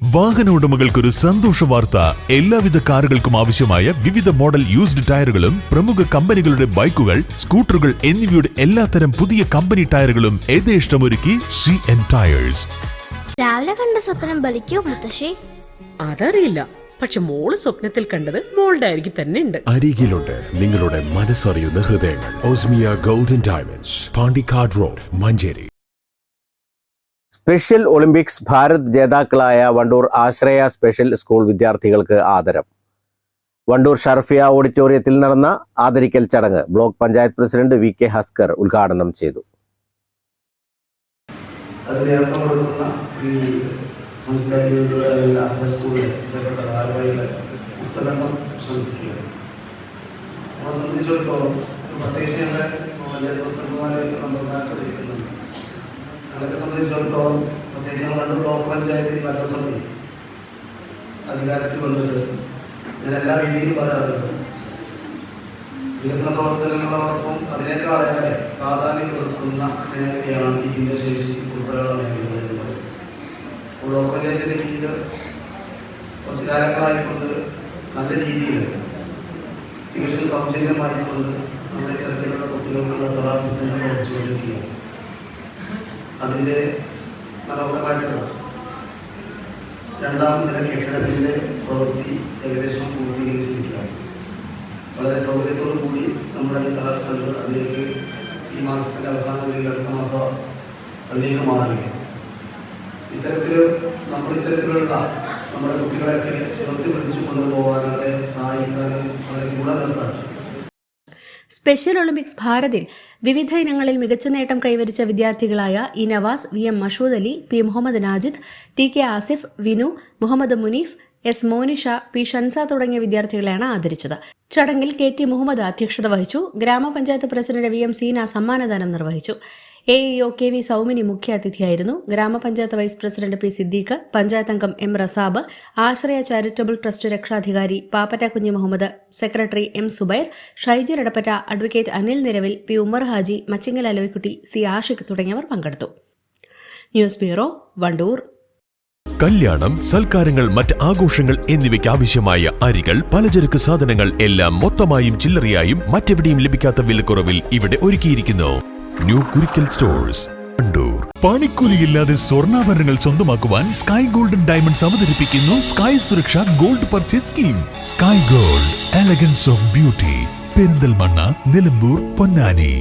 വാഹന ഉടമകൾക്കൊരു സന്തോഷ വാർത്ത. എല്ലാവിധ കാറുകൾക്കും ആവശ്യമായ വിവിധ മോഡൽ യൂസ്ഡ് ടയറുകളും പ്രമുഖ കമ്പനികളുടെ ബൈക്കുകൾ, സ്കൂട്ടറുകൾ എന്നിവയുടെ എല്ലാത്തരം പുതിയ കമ്പനി ടയറുകളും യഥേഷ്ടമൊരുക്കി CN ടയേഴ്സ്. രാവിലെ കണ്ട സ്വപ്നം ബലിക്കോ മുത്തശ്ശി? അതറിയില്ല, പക്ഷെ മോള് സ്വപ്നത്തിൽ കണ്ടത് മോളുടെ അരികിൽ തന്നെ ഉണ്ട്. അരികിലുണ്ട് നിങ്ങളുടെ മനസ്സറിയുന്ന ഹൃദയങ്ങൾ. Osmia golden diamonds, Pandikkad road, Manjeri. Special olympics Bharat ജേതാക്കളായ വണ്ടൂർ ആശ്രയ സ്പെഷ്യൽ സ്കൂൾ വിദ്യാർത്ഥികൾക്ക് ആദരം. വണ്ടൂർ ഷർഫിയ ഓഡിറ്റോറിയത്തിൽ നടന്ന ആദരിക്കൽ ചടങ്ങ് block panchayat president VK Haskar ഉദ്ഘാടനം ചെയ്തു. അതൊക്കെ സംബന്ധിച്ചിടത്തോളം പ്രത്യേകിച്ച് രണ്ട് ബ്ലോക്ക് പഞ്ചായത്തിൽ ഭരണസമിതി അധികാരത്തിൽ വന്നിട്ട് ഞാൻ എല്ലാ രീതിയിലും പറയാറുണ്ട്. വികസന പ്രവർത്തനങ്ങളോടൊപ്പം അതിനേക്കാളേറെ പ്രാധാന്യം കൊടുക്കുന്ന മേഖലയാണ് ഈ ഭിന്നശേഷി ഉൾപ്പെടെയുള്ള മേഖലകളുള്ളത്. ബ്ലോക്ക് പഞ്ചായത്തിൻ്റെ കീഴിൽ കുറച്ച് കാലങ്ങളായിക്കൊണ്ട് നല്ല രീതിയിൽ തികച്ചും സൗജന്യമായിക്കൊണ്ട് നമ്മുടെ ഇത്തരത്തിലുള്ള കുട്ടികൾക്കുള്ള തൊഴിലാളി സംഘം പ്രവർത്തിച്ചുകൊണ്ടിരിക്കുകയാണ്. അതിൻ്റെ മനോഹരമായിട്ടുള്ള രണ്ടാം നില കെട്ടിടത്തിൻ്റെ പ്രവൃത്തി ഏകദേശം പൂർത്തീകരിച്ചിരിക്കുകയാണ്. വളരെ സൗകര്യത്തോടു കൂടി നമ്മുടെ ഈ കലാ സെൻ്റർ അതിലേക്ക് ഈ മാസത്തിൻ്റെ അവസാനത്തിൽ അടുത്ത മാസം അതിലേക്ക് മാറുകയാണ്. ഇത്തരത്തിലുള്ള നമ്മുടെ കുട്ടികളെയൊക്കെ ചേർത്ത് പിടിച്ചു കൊണ്ടുപോകാനായിട്ട് സഹായിക്കാനും വളരെ കൂടെ നിർത്താൻ സ്പെഷ്യൽ ഒളിമ്പിക്സ് ഭാരതിൽ വിവിധ ഇനങ്ങളിൽ മികച്ച നേട്ടം കൈവരിച്ച വിദ്യാർത്ഥികളായ E Navas, VM Mashood Ali, P Muhammad Najid, TK Asif, Vinu, Muhammad Munif, S Monisha, P Shansa തുടങ്ങിയ വിദ്യാർത്ഥികളെയാണ് ആദരിച്ചത്. ചടങ്ങിൽ KT മുഹമ്മദ് അധ്യക്ഷത വഹിച്ചു. ഗ്രാമപഞ്ചായത്ത് പ്രസിഡന്റ് VM സീന സമ്മാനദാനം നിർവഹിച്ചു. AEO KV സൗമിനി മുഖ്യാതിഥിയായിരുന്നു. ഗ്രാമപഞ്ചായത്ത് vice president P Siddique, panchayat അംഗം M Razab, Ashraya charitable trust രക്ഷാധികാരി Pappatta Kunhi Muhammad, secretary M Subair, Shaijar Edappatta, advocate Anil Niravil, P Ummer Haji, Machingal Alavikutty, C Ashiq തുടങ്ങിയവർ പങ്കെടുത്തു. News bureau, Wandoor. കല്യാണം, സൽക്കാരങ്ങൾ, മറ്റ് ആഘോഷങ്ങൾ എന്നിവയ്ക്ക് ആവശ്യമായ അരികൾ, പലചരക്ക് സാധനങ്ങൾ എല്ലാം മൊത്തമായും ചില്ലറയായും മറ്റെവിടെയും ലഭിക്കാത്ത വിലക്കുറവിൽ ഇവിടെ ഒരുക്കിയിരിക്കുന്നു. New Kurikkal stores, Wandoor. പണിക്കൂലിയില്ലാതെ സ്വർണ്ണാഭരണങ്ങൾ സ്വന്തമാക്കുവാൻ സ്കൈ ഗോൾഡൻ ഡയമണ്ട്സ് അവതരിപ്പിക്കുന്നു sky Suraksha gold purchase scheme. Sky gold, elegance of beauty. Perinthalmanna, Nilambur, Ponnani.